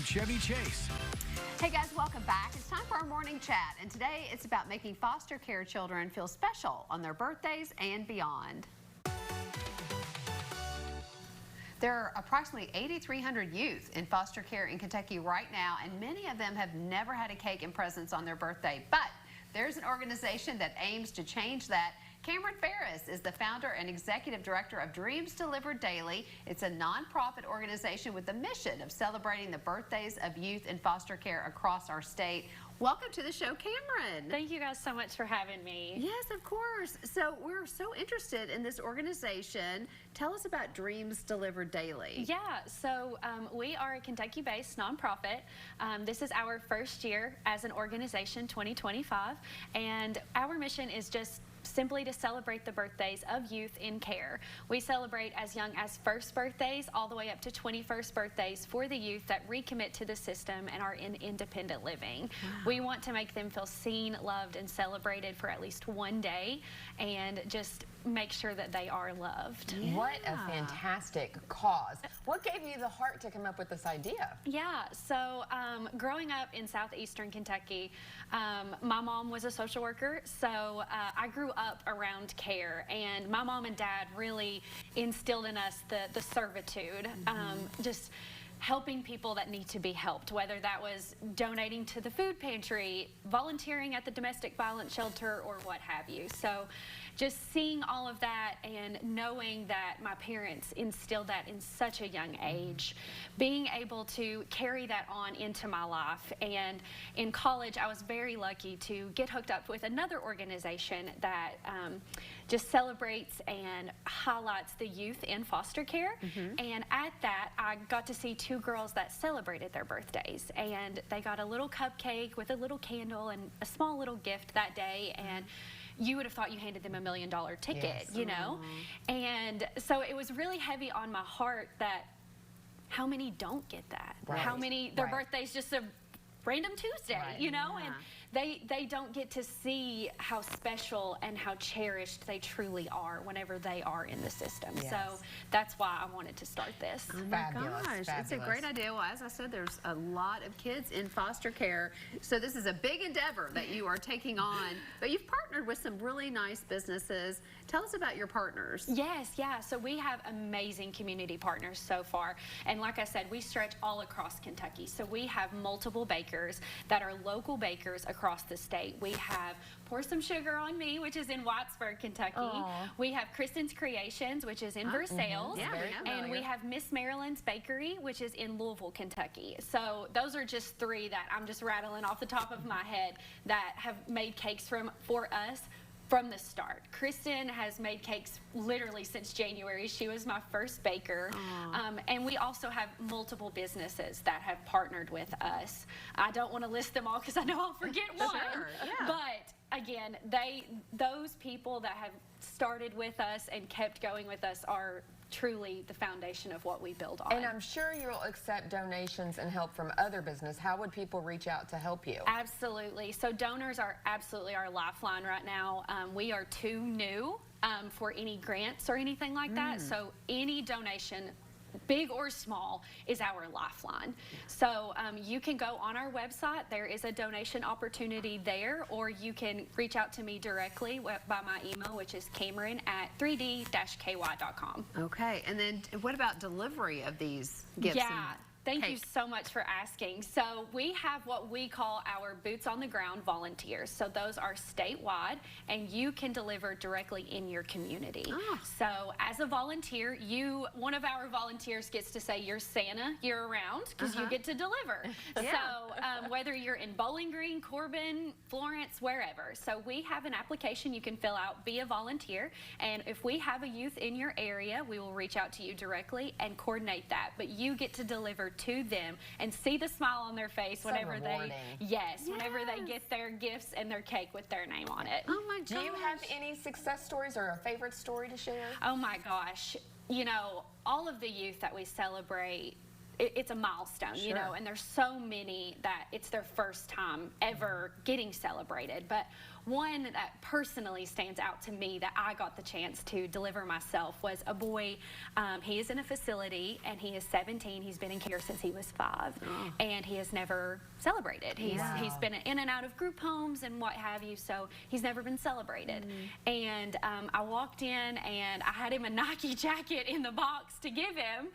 from Chevy Chase. Hey guys, welcome back. It's time for our morning chat, and today it's about making foster care children feel special on their birthdays and beyond. There are approximately 8,300 youth in foster care in Kentucky right now, and many of them have never had a cake and presents on their birthday. But there's an organization that aims to change that. Cameron Faris is the founder and executive director of Dreams Delivered Daily. It's a nonprofit organization with the mission of celebrating the birthdays of youth in foster care across our state. Welcome to the show, Cameron. Thank you guys so much for having me. Yes, of course. So we're so interested in this organization. Tell us about Dreams Delivered Daily. Yeah, so we are a Kentucky-based nonprofit. This is our first year as an organization, 2025, and our mission is just simply to celebrate the birthdays of youth in care. We celebrate as young as first birthdays all the way up to 21st birthdays for the youth that recommit to the system and are in independent living. Wow. We want to make them feel seen, loved, and celebrated for at least one day and just make sure that they are loved. Yeah. What a fantastic cause. What gave you the heart to come up with this idea? Yeah, so growing up in southeastern Kentucky, my mom was a social worker, so I grew up around care, and my mom and dad really instilled in us the servitude, just helping people that need to be helped, whether that was donating to the food pantry, volunteering at the domestic violence shelter, or what have you. So just seeing all of that and knowing that my parents instilled that in such a young age, being able to carry that on into my life. And in college, I was very lucky to get hooked up with another organization that just celebrates and highlights the youth in foster care. And at that, I got to see two girls that celebrated their birthdays, and they got a little cupcake with a little candle and a small little gift that day, and you would have thought you handed them $1 million ticket, yes, you know? And so it was really heavy on my heart that how many don't get that? Right. How many, their birthday's just a random Tuesday, you know? And they don't get to see how special and how cherished they truly are whenever they are in the system. Yes. So that's why I wanted to start this. Oh my gosh, it's a great idea. Well, as I said, there's a lot of kids in foster care, so this is a big endeavor that you are taking on, but you've partnered with some really nice businesses. Tell us about your partners. Yes, yeah, so we have amazing community partners so far, and like I said, we stretch all across Kentucky. So we have multiple bakers that are local bakers across the state. We have Pour Some Sugar on Me, which is in Whitesburg, Kentucky. Aww. We have Kristen's Creations, which is in Versailles. And we have Miss Maryland's Bakery, which is in Louisville, Kentucky. So those are just three that I'm just rattling off the top of my head that have made cakes for us from the start. Kristen has made cakes literally since January. She was my first baker. And we also have multiple businesses that have partnered with us. I don't want to list them all because I know I'll forget one. But again, those people that have started with us and kept going with us are truly the foundation of what we build on. And I'm sure you'll accept donations and help from other business. How would people reach out to help you? Absolutely. So donors are absolutely our lifeline right now. We are too new for any grants or anything like that. So any donation, big or small, is our lifeline. So you can go on our website. There is a donation opportunity there, or you can reach out to me directly by my email, which is cameron@3d-ky.com. Okay, and then what about delivery of these gifts? Yeah. Thank you so much for asking. So we have what we call our boots on the ground volunteers. So those are statewide, and you can deliver directly in your community. So as a volunteer, one of our volunteers gets to say you're Santa year round because you get to deliver. So whether you're in Bowling Green, Corbin, Florence, wherever. So we have an application you can fill out, be a volunteer, and if we have a youth in your area, we will reach out to you directly and coordinate that. But you get to deliver to them and see the smile on their face whenever whenever they get their gifts and their cake with their name on it. Oh my gosh. Do you have any success stories or a favorite story to share? Oh my gosh. You know, all of the youth that we celebrate, it's a milestone, you know, and there's so many that it's their first time ever getting celebrated. But one that personally stands out to me that I got the chance to deliver myself was a boy. He is in a facility and he is 17. He's been in care since he was 5, and he has never celebrated. He's been in and out of group homes and what have you, so he's never been celebrated. And I walked in and I had him a Nike jacket in the box to give him,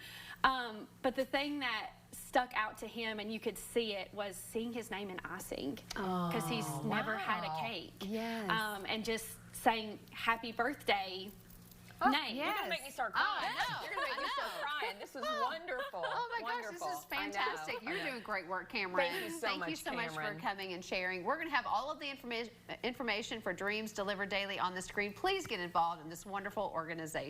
but the thing that stuck out to him, and you could see it, was seeing his name in icing, because he's never had a cake. Yes. And just saying happy birthday name. You're gonna make me start crying. I know. You're gonna make me start crying. This is wonderful. Oh my gosh, Wonderful. this is I know. fantastic. You're doing great work, Cameron. Thank you so much, so much for Cameron. coming and sharing. We're going to have all of the information for Dreams Delivered Daily on the screen. Please get involved in this wonderful organization.